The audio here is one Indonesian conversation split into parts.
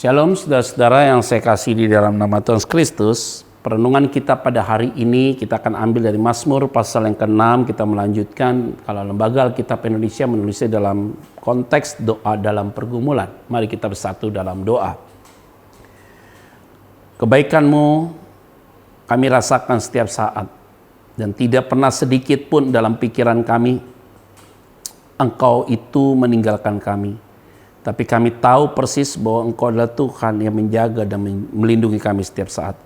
Shalom saudara-saudara yang saya kasih di dalam nama Tuhan Yesus Kristus. Perenungan kita pada hari ini kita akan ambil dari Mazmur pasal yang ke-6. Kita melanjutkan, kalau Lembaga Alkitab Indonesia menulisnya dalam konteks doa dalam pergumulan. Mari kita bersatu dalam doa. Kebaikan-Mu kami rasakan setiap saat, dan tidak pernah sedikit pun dalam pikiran kami Engkau itu meninggalkan kami. Tapi kami tahu persis bahwa Engkau adalah Tuhan yang menjaga dan melindungi kami setiap saat.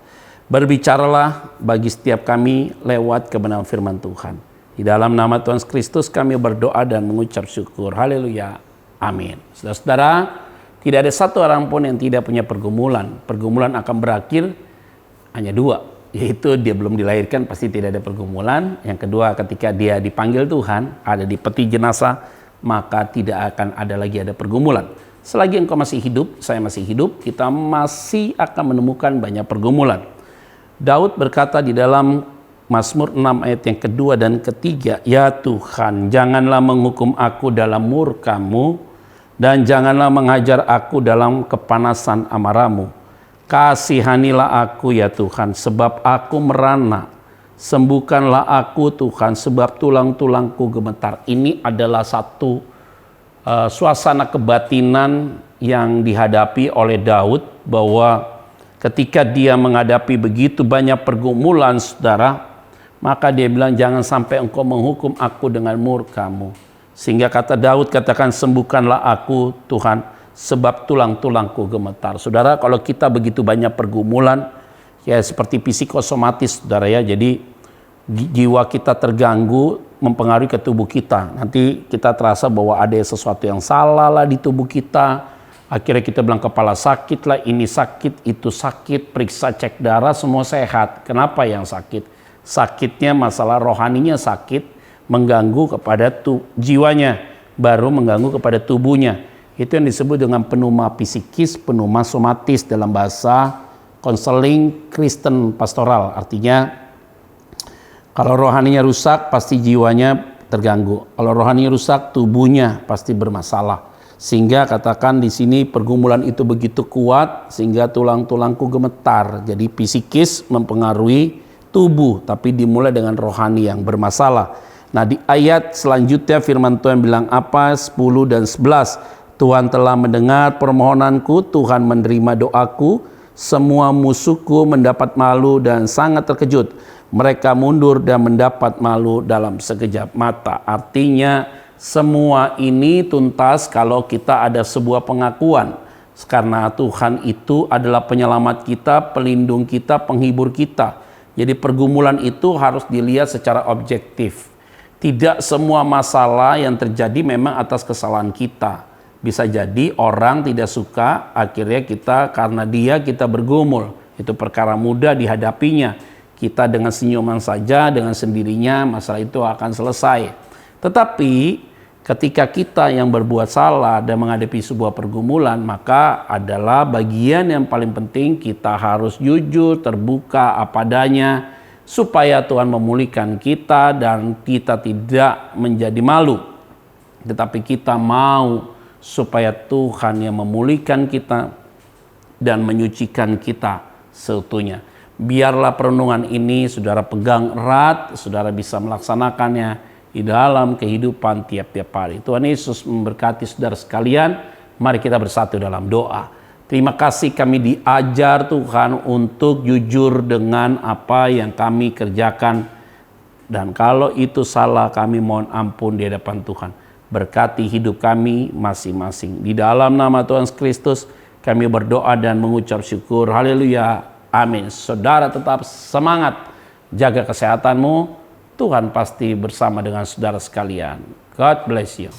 Berbicaralah bagi setiap kami lewat kebenaran firman Tuhan. Di dalam nama Tuhan Kristus kami berdoa dan mengucap syukur. Haleluya. Amin. Saudara-saudara, tidak ada satu orang pun yang tidak punya pergumulan. Pergumulan akan berakhir hanya dua. Yaitu dia belum dilahirkan pasti tidak ada pergumulan. Yang kedua, ketika dia dipanggil Tuhan, ada di peti jenazah, maka tidak akan ada pergumulan. Selagi engkau masih hidup, saya masih hidup, kita masih akan menemukan banyak pergumulan. Daud berkata di dalam Mazmur 6 ayat yang kedua dan ketiga, "Ya Tuhan, janganlah menghukum aku dalam murka-Mu, dan janganlah menghajar aku dalam kepanasan amarah-Mu. Kasihanilah aku ya Tuhan, sebab aku merana. Sembuhkanlah aku Tuhan, sebab tulang-tulangku gemetar." Ini adalah satu suasana kebatinan yang dihadapi oleh Daud, bahwa ketika dia menghadapi begitu banyak pergumulan, saudara, maka dia bilang, "Jangan sampai Engkau menghukum aku dengan murka-Mu." Sehingga kata Daud, katakan, "Sembuhkanlah aku Tuhan, sebab tulang-tulangku gemetar." Saudara, kalau kita begitu banyak pergumulan, ya seperti psikosomatis, saudara ya. Jadi jiwa kita terganggu, mempengaruhi ke tubuh kita. Nanti kita terasa bahwa ada sesuatu yang salah lah di tubuh kita. Akhirnya kita bilang kepala sakit lah, ini sakit, itu sakit, periksa cek darah semua sehat. Kenapa yang sakit? Sakitnya masalah rohaninya sakit, mengganggu kepada jiwanya, baru mengganggu kepada tubuhnya. Itu yang disebut dengan pneuma psikis, pneuma somatis dalam bahasa konseling Kristen pastoral. Artinya kalau rohaninya rusak pasti jiwanya terganggu. Kalau rohaninya rusak tubuhnya pasti bermasalah. Sehingga katakan di sini pergumulan itu begitu kuat sehingga tulang-tulangku gemetar. Jadi psikis mempengaruhi tubuh, tapi dimulai dengan rohani yang bermasalah. Nah, di ayat selanjutnya firman Tuhan bilang apa? 10 dan 11. "Tuhan telah mendengar permohonanku, Tuhan menerima doaku. Semua musuhku mendapat malu dan sangat terkejut. Mereka mundur dan mendapat malu dalam sekejap mata." Artinya semua ini tuntas kalau kita ada sebuah pengakuan. Karena Tuhan itu adalah penyelamat kita, pelindung kita, penghibur kita. Jadi pergumulan itu harus dilihat secara objektif. Tidak semua masalah yang terjadi memang atas kesalahan kita. Bisa jadi orang tidak suka, akhirnya karena dia kita bergumul. Itu perkara mudah dihadapinya. Kita dengan senyuman saja, dengan sendirinya masalah itu akan selesai. Tetapi ketika kita yang berbuat salah dan menghadapi sebuah pergumulan, maka adalah bagian yang paling penting kita harus jujur, terbuka apa adanya, supaya Tuhan memulihkan kita dan kita tidak menjadi malu. Tetapi kita mau supaya Tuhan yang memulihkan kita dan menyucikan kita seutuhnya. Biarlah perenungan ini saudara pegang erat, saudara bisa melaksanakannya di dalam kehidupan tiap-tiap hari. Tuhan Yesus memberkati saudara sekalian. Mari kita bersatu dalam doa. Terima kasih kami diajar Tuhan untuk jujur dengan apa yang kami kerjakan. Dan kalau itu salah, kami mohon ampun di hadapan Tuhan. Berkati hidup kami masing-masing. Di dalam nama Tuhan Kristus kami berdoa dan mengucap syukur. Haleluya. Amin. Saudara tetap semangat. Jaga kesehatanmu. Tuhan pasti bersama dengan saudara sekalian. God bless you.